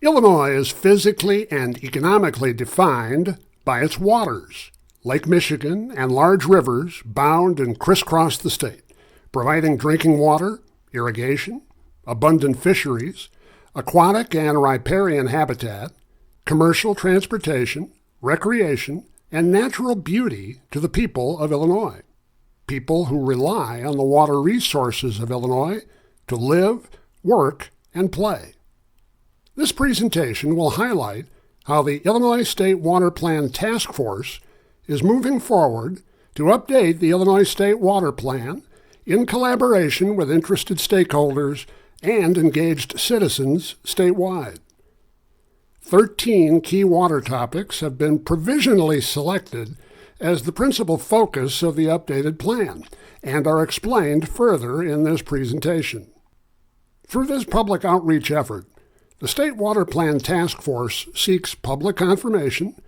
Illinois is physically and economically defined by its waters. Lake Michigan and large rivers bound and crisscross the state, providing drinking water, irrigation, abundant fisheries, aquatic and riparian habitat, commercial transportation, recreation, and natural beauty to the people of Illinois, people who rely on the water resources of Illinois to live, work, and play. This presentation will highlight how the Illinois State Water Plan Task Force is moving forward to update the Illinois State Water Plan in collaboration with interested stakeholders and engaged citizens statewide. 13 key water topics have been provisionally selected as the principal focus of the updated plan and are explained further in this presentation. Through this public outreach effort, the State Water Plan Task Force seeks public confirmation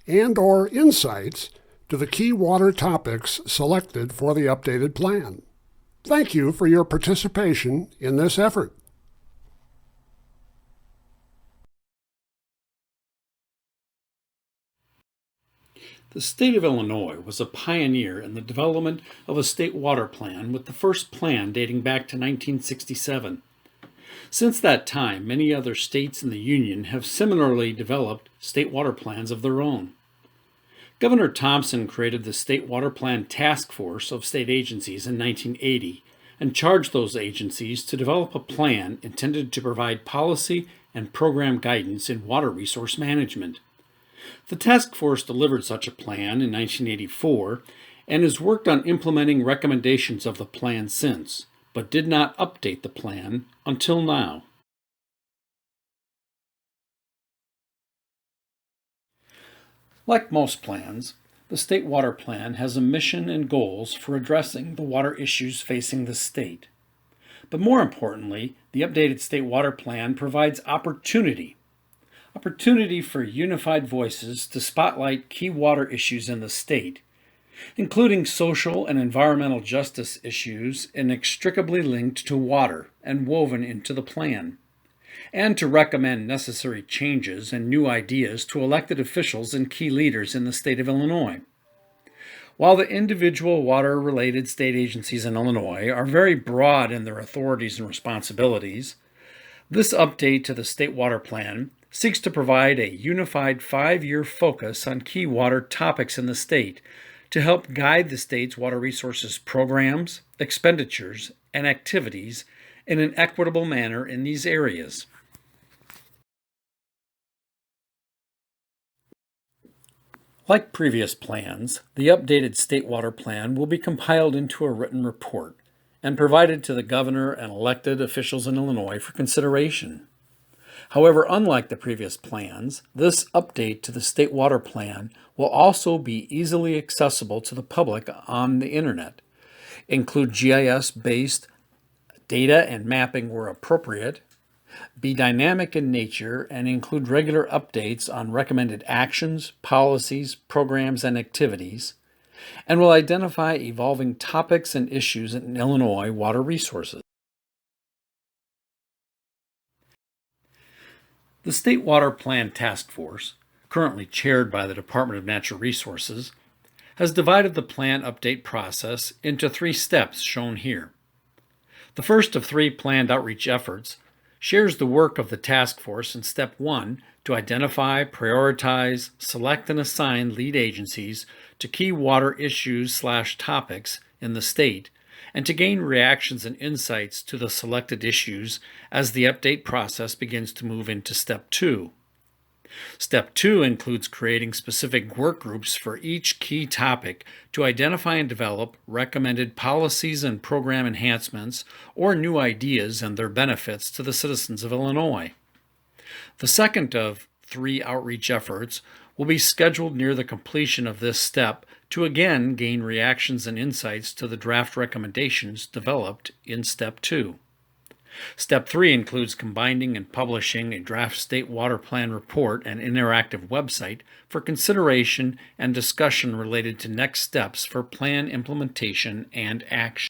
and/or insights to the key water topics selected for the updated plan. Thank you for your participation in this effort. The state of Illinois was a pioneer in the development of a state water plan, with the first plan dating back to 1967. Since that time, many other states in the Union have similarly developed state water plans of their own. Governor Thompson created the State Water Plan Task Force of state agencies in 1980 and charged those agencies to develop a plan intended to provide policy and program guidance in water resource management. The task force delivered such a plan in 1984 and has worked on implementing recommendations of the plan since, but did not update the plan until now. Like most plans, the State Water Plan has a mission and goals for addressing the water issues facing the state. But more importantly, the updated State Water Plan provides opportunity for unified voices to spotlight key water issues in the state, including social and environmental justice issues inextricably linked to water and woven into the plan, and to recommend necessary changes and new ideas to elected officials and key leaders in the state of Illinois. While the individual water-related state agencies in Illinois are very broad in their authorities and responsibilities, this update to the State Water Plan seeks to provide a unified 5-year focus on key water topics in the state to help guide the state's water resources programs, expenditures, and activities in an equitable manner in these areas. Like previous plans, the updated State Water Plan will be compiled into a written report and provided to the governor and elected officials in Illinois for consideration. However, unlike the previous plans, this update to the State Water Plan will also be easily accessible to the public on the internet, include GIS-based data and mapping where appropriate, be dynamic in nature, and include regular updates on recommended actions, policies, programs, and activities, and will identify evolving topics and issues in Illinois water resources. The State Water Plan Task Force, currently chaired by the Department of Natural Resources, has divided the plan update process into 3 steps shown here. The first of 3 planned outreach efforts shares the work of the task force in Step 1 to identify, prioritize, select, and assign lead agencies to key water issues/topics in the state, and to gain reactions and insights to the selected issues as the update process begins to move into Step 2. Step 2 includes creating specific work groups for each key topic to identify and develop recommended policies and program enhancements or new ideas and their benefits to the citizens of Illinois. The second of 3 outreach efforts will be scheduled near the completion of this step to again gain reactions and insights to the draft recommendations developed in Step 2. Step 3 includes combining and publishing a draft State Water Plan report and interactive website for consideration and discussion related to next steps for plan implementation and action.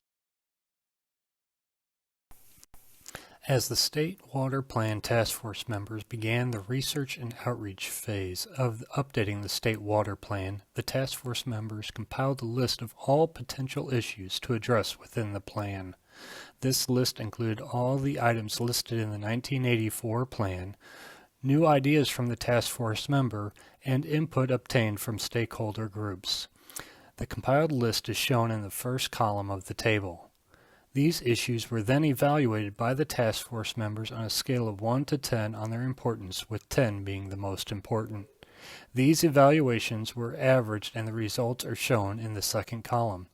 As the State Water Plan Task Force members began the research and outreach phase of updating the State Water Plan, the task force members compiled a list of all potential issues to address within the plan. This list included all the items listed in the 1984 plan, new ideas from the task force member, and input obtained from stakeholder groups. The compiled list is shown in the first column of the table. These issues were then evaluated by the task force members on a scale of 1 to 10 on their importance, with 10 being the most important. These evaluations were averaged and the results are shown in the second column.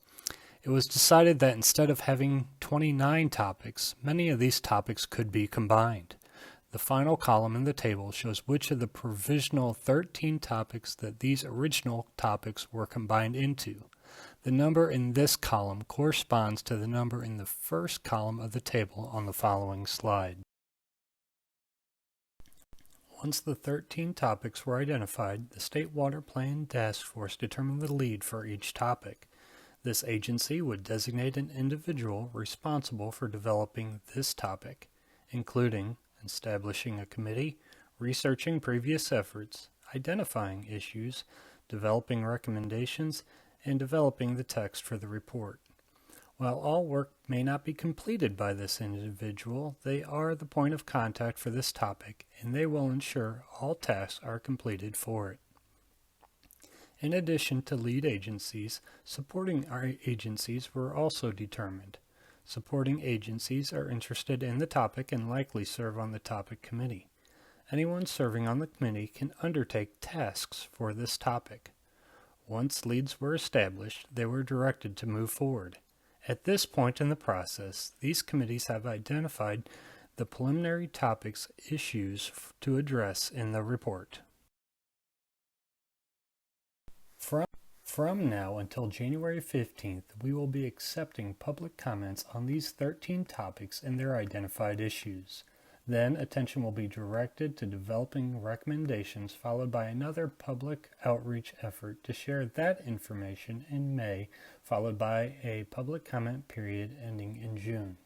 It was decided that instead of having 29 topics, many of these topics could be combined. The final column in the table shows which of the provisional 13 topics that these original topics were combined into. The number in this column corresponds to the number in the first column of the table on the following slide. Once the 13 topics were identified, the State Water Plan Task Force determined the lead for each topic. This agency would designate an individual responsible for developing this topic, including establishing a committee, researching previous efforts, identifying issues, developing recommendations, and developing the text for the report. While all work may not be completed by this individual, they are the point of contact for this topic, and they will ensure all tasks are completed for it. In addition to lead agencies, supporting our agencies were also determined. Supporting agencies are interested in the topic and likely serve on the topic committee. Anyone serving on the committee can undertake tasks for this topic. Once leads were established, they were directed to move forward. At this point in the process, these committees have identified the preliminary topics issues to address in the report. From now until January 15th, we will be accepting public comments on these 13 topics and their identified issues. Then attention will be directed to developing recommendations, followed by another public outreach effort to share that information in May, followed by a public comment period ending in June.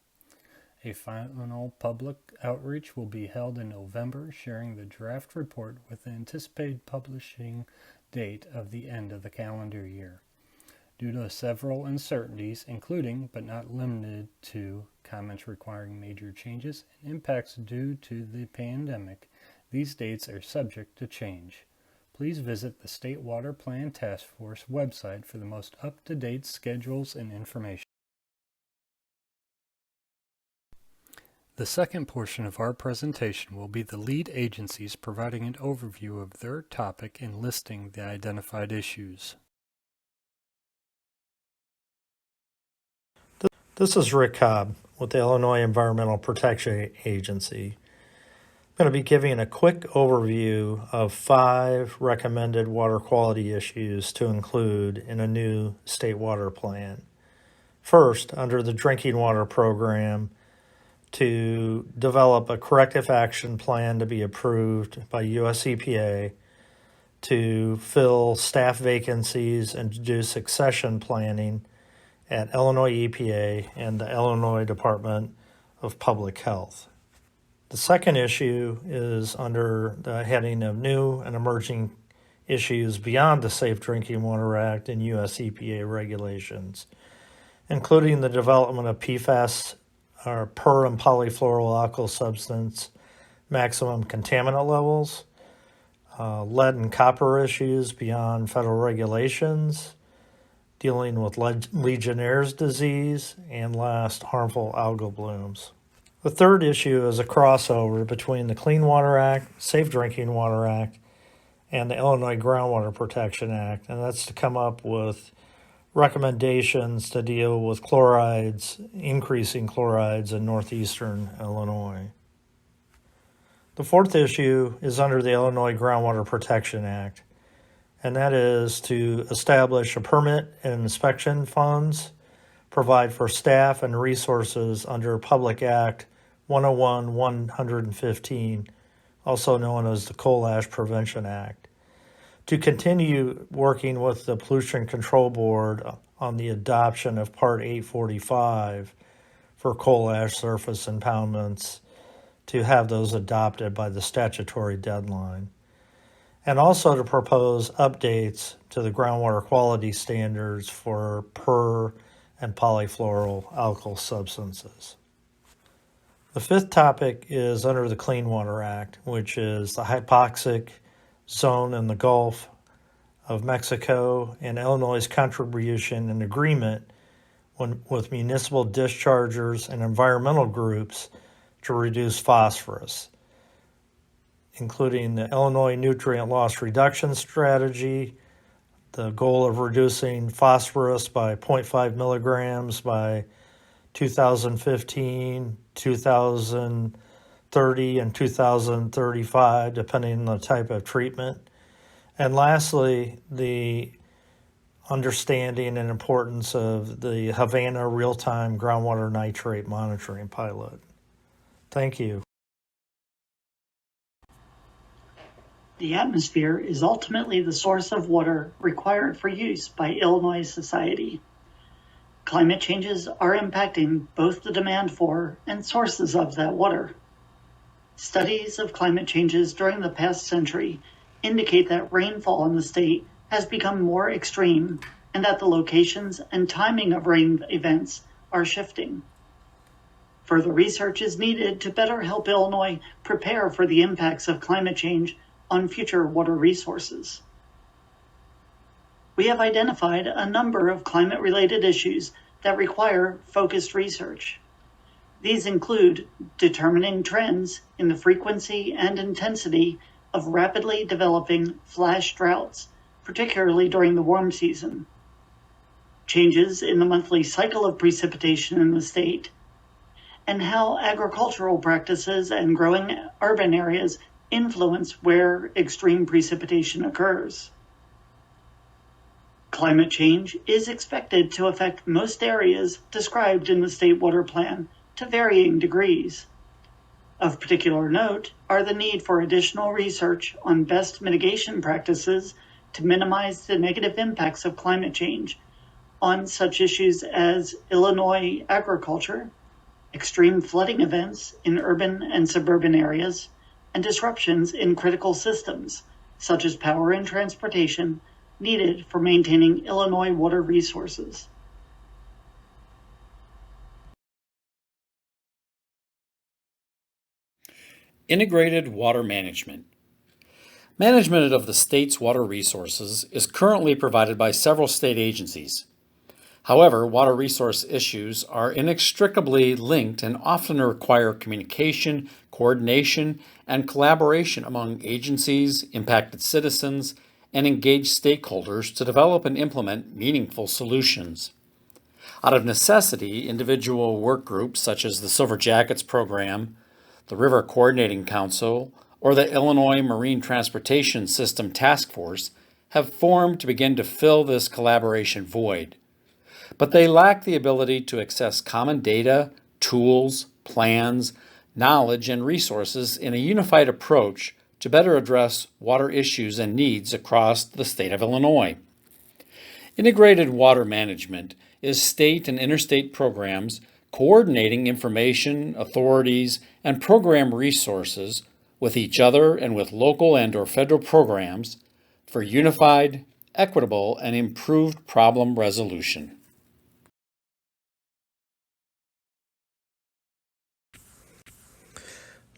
A final public outreach will be held in November, sharing the draft report with the anticipated publishing date of the end of the calendar year. Due to several uncertainties, including but not limited to comments requiring major changes and impacts due to the pandemic, these dates are subject to change. Please visit the State Water Plan Task Force website for the most up-to-date schedules and information. The second portion of our presentation will be the lead agencies providing an overview of their topic and listing the identified issues. This is Rick Cobb with the Illinois Environmental Protection Agency. I'm going to be giving a quick overview of 5 recommended water quality issues to include in a new state water plan. First, under the drinking water program, to develop a corrective action plan to be approved by US EPA to fill staff vacancies and to do succession planning at Illinois EPA and the Illinois Department of Public Health. The second issue is under the heading of new and emerging issues beyond the Safe Drinking Water Act and US EPA regulations, including the development of PFAS, or per and polyfluoroalkyl substance maximum contaminant levels, lead and copper issues beyond federal regulations, dealing with Legionnaire's disease, and last, harmful algal blooms. The third issue is a crossover between the Clean Water Act, Safe Drinking Water Act, and the Illinois Groundwater Protection Act, and that's to come up with recommendations to deal with chlorides, increasing chlorides in northeastern Illinois. The fourth issue is under the Illinois Groundwater Protection Act, and that is to establish a permit and inspection funds, provide for staff and resources under Public Act 101-115, also known as the Coal Ash Prevention Act, to continue working with the Pollution Control Board on the adoption of Part 845 for coal ash surface impoundments to have those adopted by the statutory deadline, and also to propose updates to the groundwater quality standards for per and polyfluoroalkyl substances. The fifth topic is under the Clean Water Act, which is the hypoxic zone in the Gulf of Mexico and Illinois' contribution and agreement with municipal dischargers and environmental groups to reduce phosphorus, including the Illinois Nutrient Loss Reduction Strategy, the goal of reducing phosphorus by 0.5 milligrams by 2015, 2030, and 2035, depending on the type of treatment. And lastly, the understanding and importance of the Havana real-time groundwater nitrate monitoring pilot. Thank you. The atmosphere is ultimately the source of water required for use by Illinois society. Climate changes are impacting both the demand for and sources of that water. Studies of climate changes during the past century indicate that rainfall in the state has become more extreme and that the locations and timing of rain events are shifting. Further research is needed to better help Illinois prepare for the impacts of climate change on future water resources. We have identified a number of climate-related issues that require focused research. These include determining trends in the frequency and intensity of rapidly developing flash droughts, particularly during the warm season, changes in the monthly cycle of precipitation in the state, and how agricultural practices and growing urban areas influence where extreme precipitation occurs. Climate change is expected to affect most areas described in the State Water Plan to varying degrees. Of particular note are the need for additional research on best mitigation practices to minimize the negative impacts of climate change on such issues as Illinois agriculture, extreme flooding events in urban and suburban areas, and disruptions in critical systems, such as power and transportation, needed for maintaining Illinois water resources. Integrated water management. Management of the state's water resources is currently provided by several state agencies. However, water resource issues are inextricably linked and often require communication, coordination, and collaboration among agencies, impacted citizens, and engaged stakeholders to develop and implement meaningful solutions. Out of necessity, individual work groups such as the Silver Jackets Program, the River Coordinating Council, or the Illinois Marine Transportation System Task Force have formed to begin to fill this collaboration void. But they lack the ability to access common data, tools, plans, knowledge, and resources in a unified approach to better address water issues and needs across the state of Illinois. Integrated water management is state and interstate programs coordinating information, authorities, and program resources with each other and with local and/or federal programs for unified, equitable, and improved problem resolution.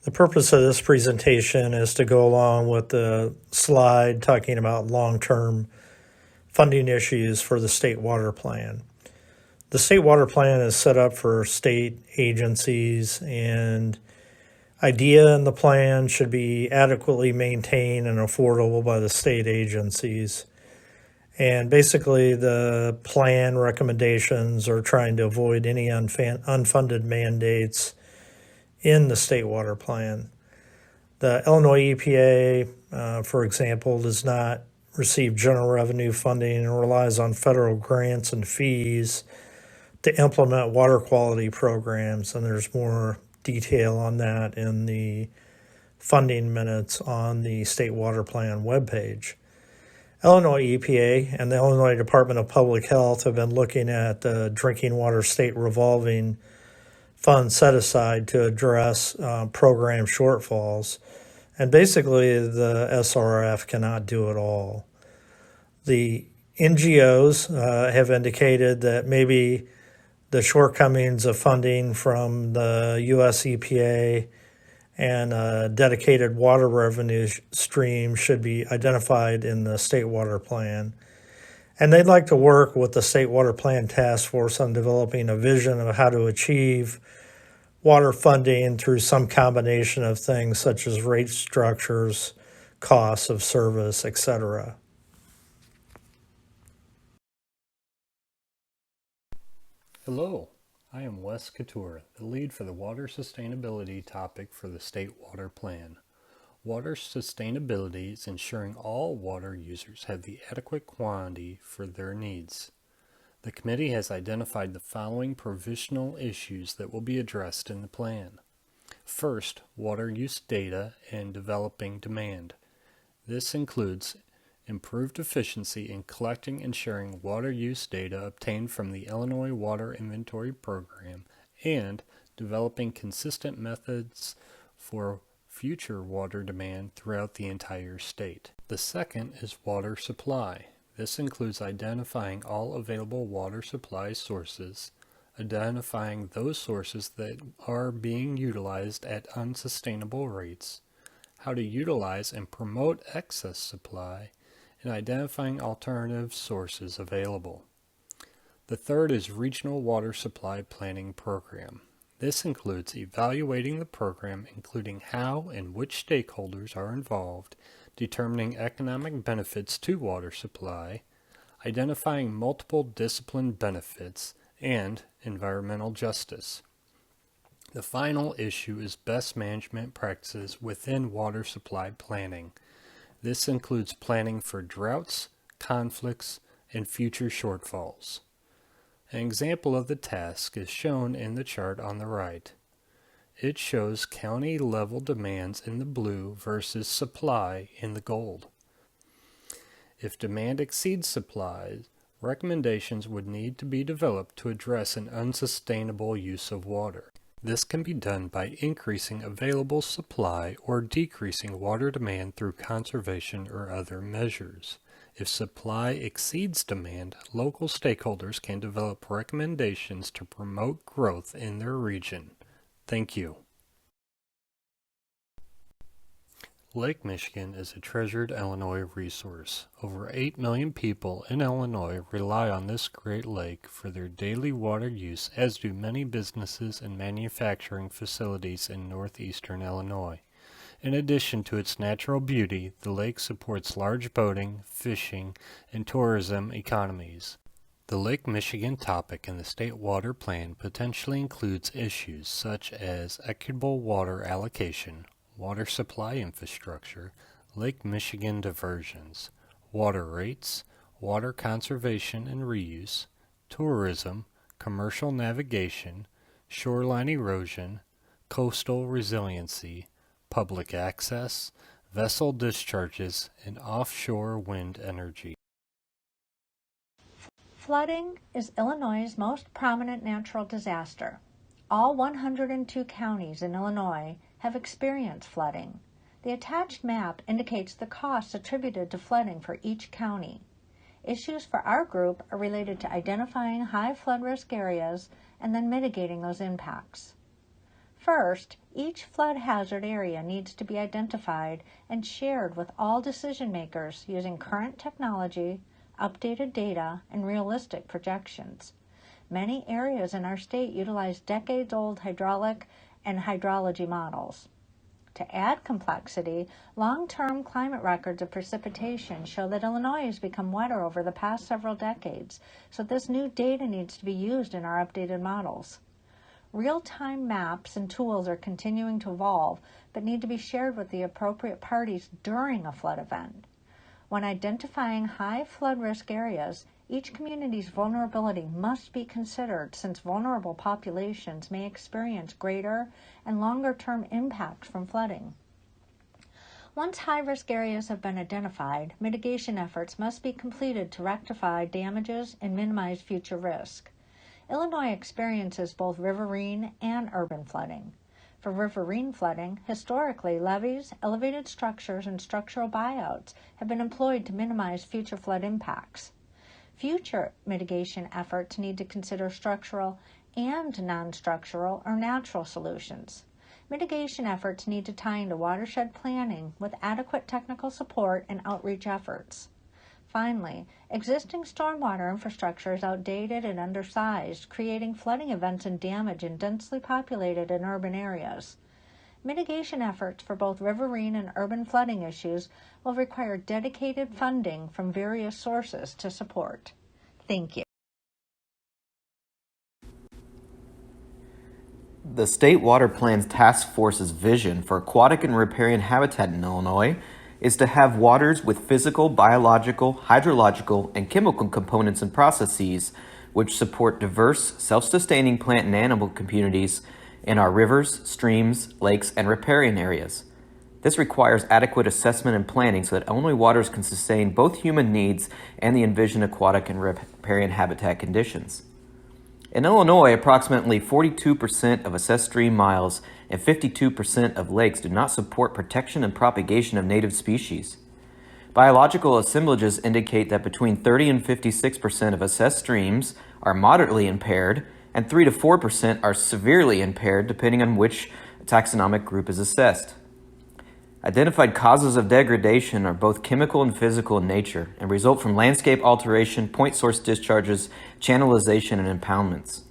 The purpose of this presentation is to go along with the slide talking about long-term funding issues for the state water plan. The state water plan is set up for state agencies, and idea in the plan should be adequately maintained and affordable by the state agencies. And basically the plan recommendations are trying to avoid any unfunded mandates in the state water plan. The Illinois EPA, for example, does not receive general revenue funding and relies on federal grants and fees to implement water quality programs, and there's more detail on that in the funding minutes on the state water plan webpage. Illinois EPA and the Illinois Department of Public Health have been looking at the drinking water state revolving funds set aside to address program shortfalls. And basically, the SRF cannot do it all. The NGOs have indicated that maybe the shortcomings of funding from the US EPA and a dedicated water revenue stream should be identified in the State Water Plan. And they'd like to work with the State Water Plan Task Force on developing a vision of how to achieve water funding through some combination of things such as rate structures, costs of service, etc. Hello, I am Wes Couture, the lead for the water sustainability topic for the State Water Plan. Water sustainability is ensuring all water users have the adequate quantity for their needs. The committee has identified the following provisional issues that will be addressed in the plan. First, water use data and developing demand. This includes improved efficiency in collecting and sharing water use data obtained from the Illinois Water Inventory Program and developing consistent methods for future water demand throughout the entire state. The second is water supply. This includes identifying all available water supply sources, identifying those sources that are being utilized at unsustainable rates, how to utilize and promote excess supply, and identifying alternative sources available. The third is Regional Water Supply Planning Program. This includes evaluating the program, including how and which stakeholders are involved, determining economic benefits to water supply, identifying multiple discipline benefits, and environmental justice. The final issue is best management practices within water supply planning. This includes planning for droughts, conflicts, and future shortfalls. An example of the task is shown in the chart on the right. It shows county level demands in the blue versus supply in the gold. If demand exceeds supply, recommendations would need to be developed to address an unsustainable use of water. This can be done by increasing available supply or decreasing water demand through conservation or other measures. If supply exceeds demand, local stakeholders can develop recommendations to promote growth in their region. Thank you. Lake Michigan is a treasured Illinois resource. Over 8 million people in Illinois rely on this great lake for their daily water use, as do many businesses and manufacturing facilities in northeastern Illinois. In addition to its natural beauty, the lake supports large boating, fishing, and tourism economies. The Lake Michigan topic in the State Water Plan potentially includes issues such as equitable water allocation, water supply infrastructure, Lake Michigan diversions, water rates, water conservation and reuse, tourism, commercial navigation, shoreline erosion, coastal resiliency, public access, vessel discharges, and offshore wind energy. Flooding is Illinois' most prominent natural disaster. All 102 counties in Illinois have experienced flooding. The attached map indicates the costs attributed to flooding for each county. Issues for our group are related to identifying high flood risk areas and then mitigating those impacts. First, each flood hazard area needs to be identified and shared with all decision makers using current technology, updated data, and realistic projections. Many areas in our state utilize decades-old hydraulic and hydrology models. To add complexity, long-term climate records of precipitation show that Illinois has become wetter over the past several decades, so this new data needs to be used in our updated models. Real-time maps and tools are continuing to evolve, but need to be shared with the appropriate parties during a flood event. When identifying high flood risk areas, each community's vulnerability must be considered, since vulnerable populations may experience greater and longer-term impacts from flooding. Once high-risk areas have been identified, mitigation efforts must be completed to rectify damages and minimize future risk. Illinois experiences both riverine and urban flooding. For riverine flooding, historically, levees, elevated structures, and structural buyouts have been employed to minimize future flood impacts. Future mitigation efforts need to consider structural and non-structural or natural solutions. Mitigation efforts need to tie into watershed planning with adequate technical support and outreach efforts. Finally, existing stormwater infrastructure is outdated and undersized, creating flooding events and damage in densely populated and urban areas. Mitigation efforts for both riverine and urban flooding issues will require dedicated funding from various sources to support. Thank you. The State Water Plan's Task Force's vision for aquatic and riparian habitat in Illinois is to have waters with physical, biological, hydrological, and chemical components and processes which support diverse, self-sustaining plant and animal communities in our rivers, streams, lakes, and riparian areas. This requires adequate assessment and planning so that Illinois waters can sustain both human needs and the envisioned aquatic and riparian habitat conditions. In Illinois, approximately 42% of assessed stream miles and 52% of lakes do not support protection and propagation of native species. Biological assemblages indicate that between 30 and 56% of assessed streams are moderately impaired, and 3 to 4% are severely impaired, depending on which taxonomic group is assessed. Identified causes of degradation are both chemical and physical in nature and result from landscape alteration, point source discharges, channelization, and impoundments.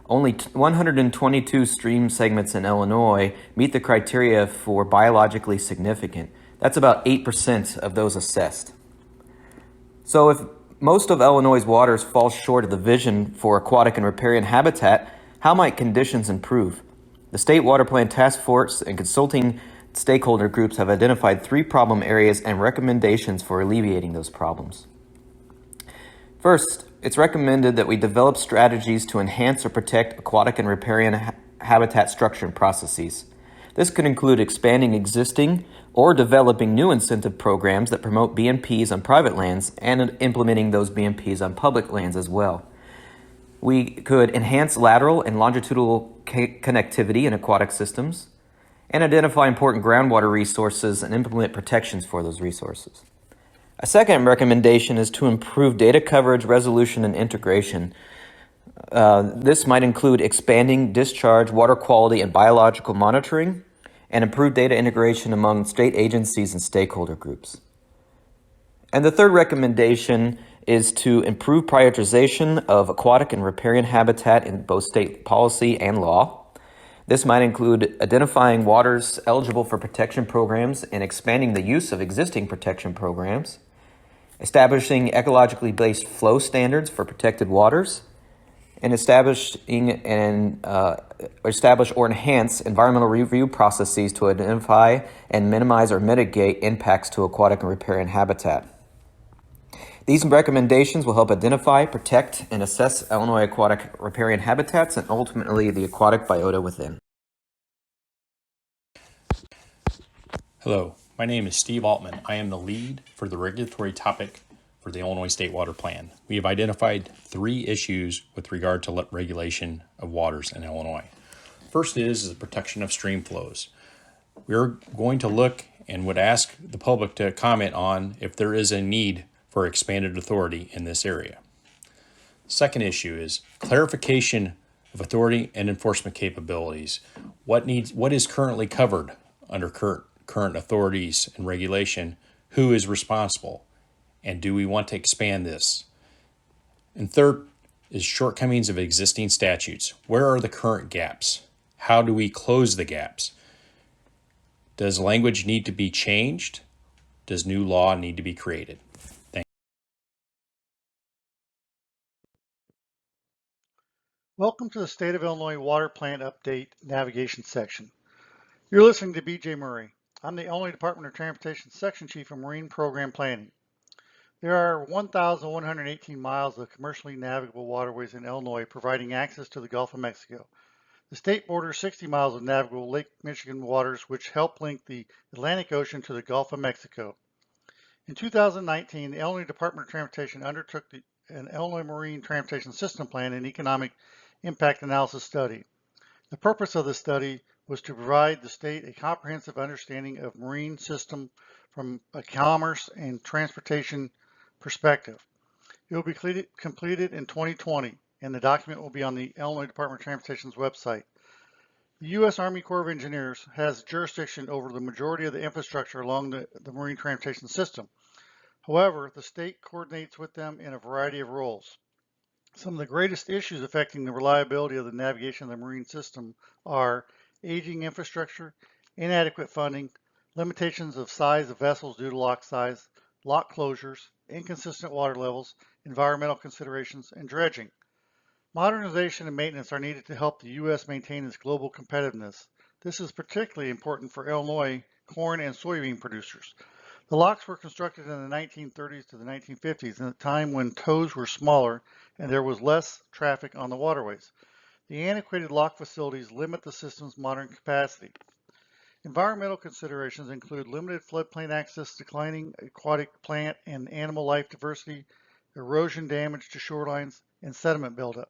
Only 122 stream segments in Illinois meet the criteria for biologically significant. That's about 8% of those assessed. So if most of Illinois' waters fall short of the vision for aquatic and riparian habitat, how might conditions improve? The State Water Plan Task Force and consulting stakeholder groups have identified 3 problem areas and recommendations for alleviating those problems. First, it's recommended that we develop strategies to enhance or protect aquatic and riparian habitat structure and processes. This could include expanding existing or developing new incentive programs that promote BMPs on private lands and implementing those BMPs on public lands as well. We could enhance lateral and longitudinal connectivity in aquatic systems, and identify important groundwater resources and implement protections for those resources. A second recommendation is to improve data coverage, resolution, and integration. This might include expanding discharge, water quality, and biological monitoring, and improve data integration among state agencies and stakeholder groups. And the third recommendation is to improve prioritization of aquatic and riparian habitat in both state policy and law. This might include identifying waters eligible for protection programs and expanding the use of existing protection programs, establishing ecologically based flow standards for protected waters, and establish or enhance environmental review processes to identify and minimize or mitigate impacts to aquatic and riparian habitat. These recommendations will help identify, protect, and assess Illinois aquatic riparian habitats and ultimately the aquatic biota within. Hello, my name is Steve Altman. I am the lead for the regulatory topic for the Illinois State Water Plan. We have identified 3 issues with regard to regulation of waters in Illinois. First is the protection of stream flows. We're going to look and would ask the public to comment on if there is a need for expanded authority in this area. Second issue is clarification of authority and enforcement capabilities. What is currently covered under current authorities and regulation? Who is responsible? And do we want to expand this? And third is shortcomings of existing statutes. Where are the current gaps? How do we close the gaps? Does language need to be changed? Does new law need to be created? Welcome to the State of Illinois Water Plant Update Navigation section. You're listening to BJ Murray. I'm the Illinois Department of Transportation Section Chief of Marine Program Planning. There are 1,118 miles of commercially navigable waterways in Illinois providing access to the Gulf of Mexico. The state borders 60 miles of navigable Lake Michigan waters which help link the Atlantic Ocean to the Gulf of Mexico. In 2019, the Illinois Department of Transportation undertook an Illinois Marine Transportation System Plan and Economic Impact Analysis Study. The purpose of the study was to provide the state a comprehensive understanding of marine system from a commerce and transportation perspective. It will be completed in 2020, and the document will be on the Illinois Department of Transportation's website. The U.S. Army Corps of Engineers has jurisdiction over the majority of the infrastructure along the marine transportation system. However, the state coordinates with them in a variety of roles. Some of the greatest issues affecting the reliability of the navigation of the marine system are aging infrastructure, inadequate funding, limitations of size of vessels due to lock size, lock closures, inconsistent water levels, environmental considerations, and dredging. Modernization and maintenance are needed to help the U.S. maintain its global competitiveness. This is particularly important for Illinois corn and soybean producers. The locks were constructed in the 1930s to the 1950s, in a time when tows were smaller and there was less traffic on the waterways. The antiquated lock facilities limit the system's modern capacity. Environmental considerations include limited floodplain access, declining aquatic plant and animal life diversity, erosion damage to shorelines, and sediment buildup.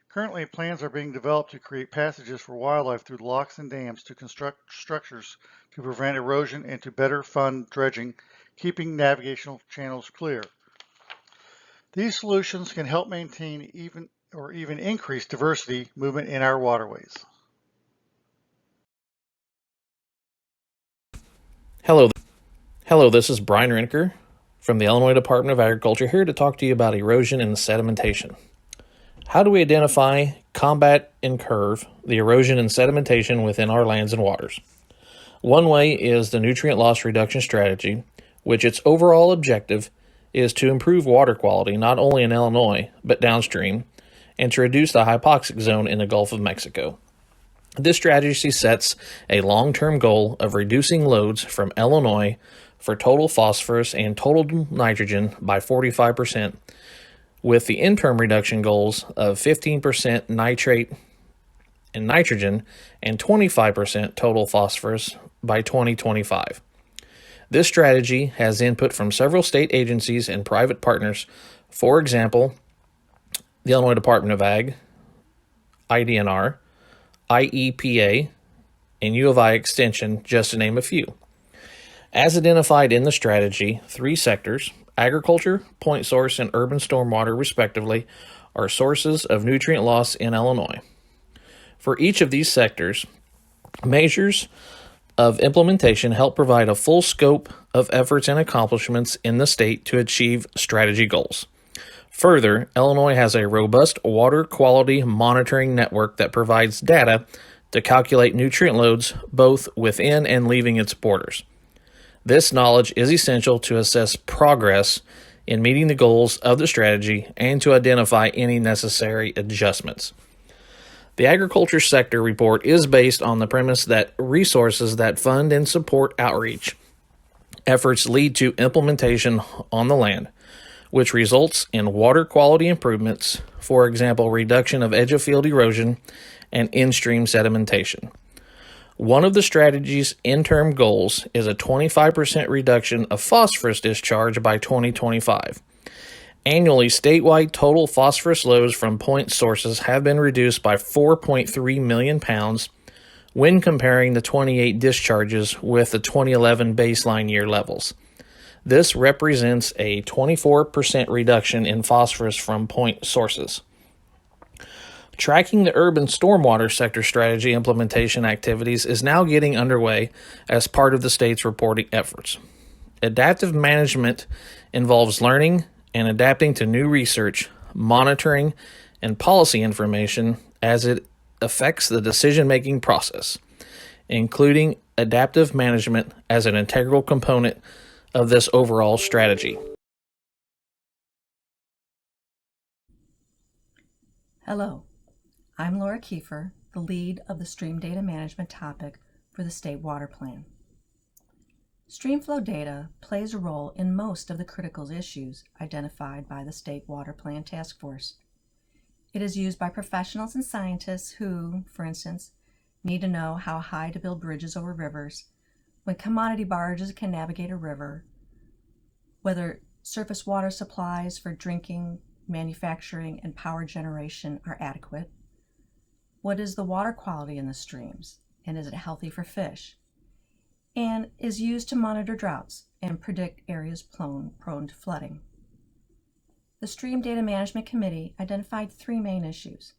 Currently, plans are being developed to create passages for wildlife through locks and dams, to construct structures to prevent erosion, and to better fund dredging, keeping navigational channels clear. These solutions can help maintain even increase diversity movement in our waterways. Hello, this is Brian Rinker from the Illinois Department of Agriculture, here to talk to you about erosion and sedimentation. How do we identify, combat, and curb the erosion and sedimentation within our lands and waters? One way is the nutrient loss reduction strategy, which its overall objective is to improve water quality not only in Illinois, but downstream, and to reduce the hypoxic zone in the Gulf of Mexico. This strategy sets a long-term goal of reducing loads from Illinois for total phosphorus and total nitrogen by 45%, with the interim reduction goals of 15% nitrate and nitrogen and 25% total phosphorus by 2025. This strategy has input from several state agencies and private partners, for example, the Illinois Department of Ag, IDNR, IEPA, and U of I Extension, just to name a few. As identified in the strategy, three sectors, agriculture, point source, and urban stormwater, respectively, are sources of nutrient loss in Illinois. For each of these sectors, measures of implementation help provide a full scope of efforts and accomplishments in the state to achieve strategy goals. Further, Illinois has a robust water quality monitoring network that provides data to calculate nutrient loads both within and leaving its borders. This knowledge is essential to assess progress in meeting the goals of the strategy and to identify any necessary adjustments. The agriculture sector report is based on the premise that resources that fund and support outreach efforts lead to implementation on the land, which results in water quality improvements, for example, reduction of edge of field erosion and in-stream sedimentation. One of the strategy's interim goals is a 25% reduction of phosphorus discharge by 2025. Annually, statewide total phosphorus loads from point sources have been reduced by 4.3 million pounds when comparing the 28 discharges with the 2011 baseline year levels. This represents a 24% reduction in phosphorus from point sources. Tracking the urban stormwater sector strategy implementation activities is now getting underway as part of the state's reporting efforts. Adaptive management involves learning and adapting to new research, monitoring, and policy information as it affects the decision-making process, including adaptive management as an integral component of this overall strategy. Hello. I'm Laura Kiefer, the lead of the Stream Data Management topic for the State Water Plan. Streamflow data plays a role in most of the critical issues identified by the State Water Plan Task Force. It is used by professionals and scientists who, for instance, need to know how high to build bridges over rivers, when commodity barges can navigate a river, whether surface water supplies for drinking manufacturing, and power generation are adequate? What is the water quality in the streams, and is it healthy for fish? And is used to monitor droughts and predict areas prone to flooding. The Stream Data Management Committee identified 3 main issues.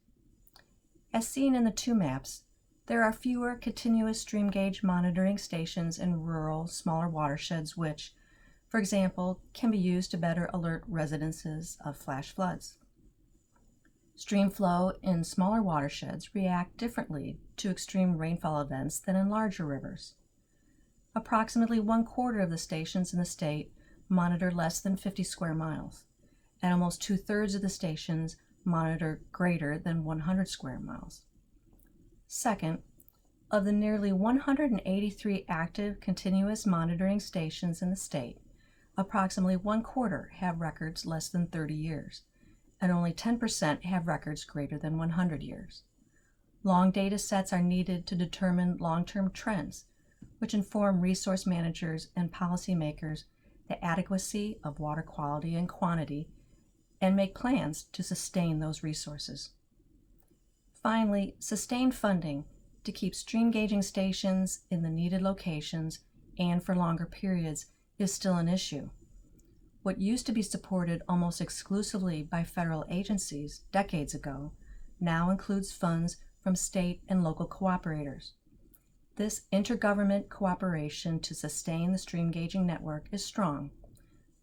As seen in the 2 maps, there are fewer continuous stream gauge monitoring stations in rural, smaller watersheds which, for example, can be used to better alert residences of flash floods. Stream flow in smaller watersheds react differently to extreme rainfall events than in larger rivers. Approximately 1/4 of the stations in the state monitor less than 50 square miles, and almost 2/3 of the stations monitor greater than 100 square miles. Second, of the nearly 183 active continuous monitoring stations in the state, approximately 1/4 have records less than 30 years, and only 10% have records greater than 100 years. Long data sets are needed to determine long-term trends, which inform resource managers and policymakers the adequacy of water quality and quantity, and make plans to sustain those resources. Finally, sustained funding to keep stream gauging stations in the needed locations and for longer periods is still an issue. What used to be supported almost exclusively by federal agencies decades ago now includes funds from state and local cooperators. This intergovernment cooperation to sustain the stream gauging network is strong,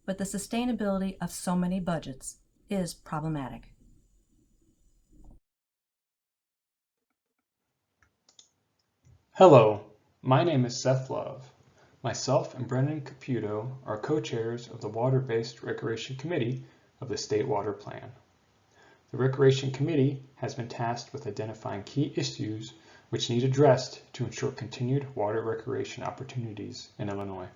but the sustainability of so many budgets is problematic. Hello, my name is Seth Love. Myself and Brendan Caputo are co-chairs of the Water-Based Recreation Committee of the State Water Plan. The Recreation Committee has been tasked with identifying key issues which need addressed to ensure continued water recreation opportunities in Illinois.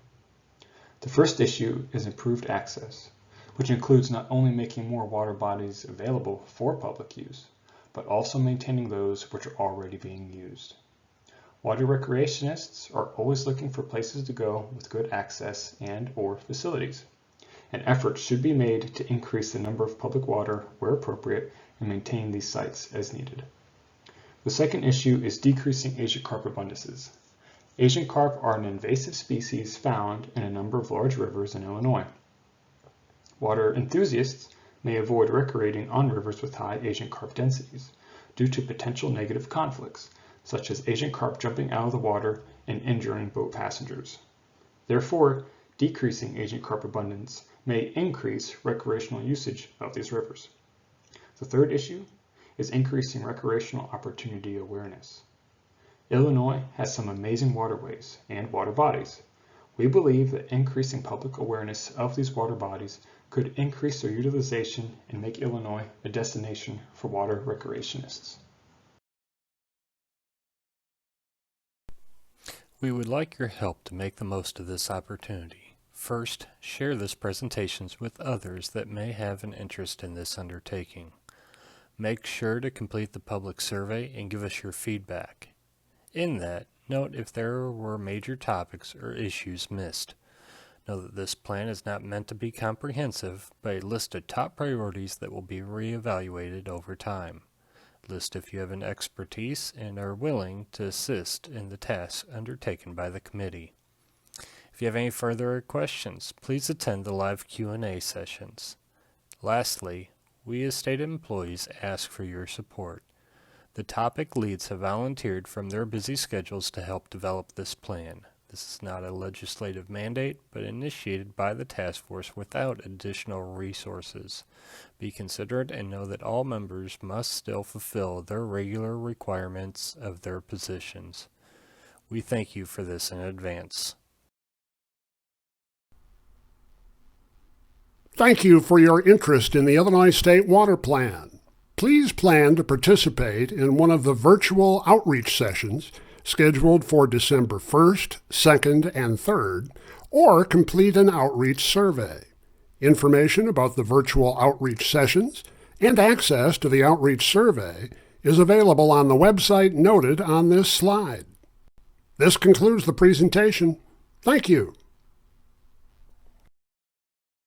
The first issue is improved access, which includes not only making more water bodies available for public use, but also maintaining those which are already being used. Water recreationists are always looking for places to go with good access and/or facilities. An effort should be made to increase the number of public water where appropriate and maintain these sites as needed. The second issue is decreasing Asian carp abundances. Asian carp are an invasive species found in a number of large rivers in Illinois. Water enthusiasts may avoid recreating on rivers with high Asian carp densities due to potential negative conflicts, such as Asian carp jumping out of the water and injuring boat passengers. Therefore, decreasing Asian carp abundance may increase recreational usage of these rivers. The third issue is increasing recreational opportunity awareness. Illinois has some amazing waterways and water bodies. We believe that increasing public awareness of these water bodies could increase their utilization and make Illinois a destination for water recreationists. We would like your help to make the most of this opportunity. First, share this presentation with others that may have an interest in this undertaking. Make sure to complete the public survey and give us your feedback. In that, note if there were major topics or issues missed. Know that this plan is not meant to be comprehensive, but a list of top priorities that will be reevaluated over time. List if you have an expertise and are willing to assist in the tasks undertaken by the committee. If you have any further questions, please attend the live Q&A sessions. Lastly, we as state employees ask for your support. The topic leads have volunteered from their busy schedules to help develop this plan. This is not a legislative mandate, but initiated by the task force without additional resources. Be considerate and know that all members must still fulfill their regular requirements of their positions. We thank you for this in advance. Thank you for your interest in the Illinois State Water Plan. Please plan to participate in one of the virtual outreach sessions scheduled for December 1st, 2nd, and 3rd, or complete an outreach survey. Information about the virtual outreach sessions and access to the outreach survey is available on the website noted on this slide. This concludes the presentation. Thank you.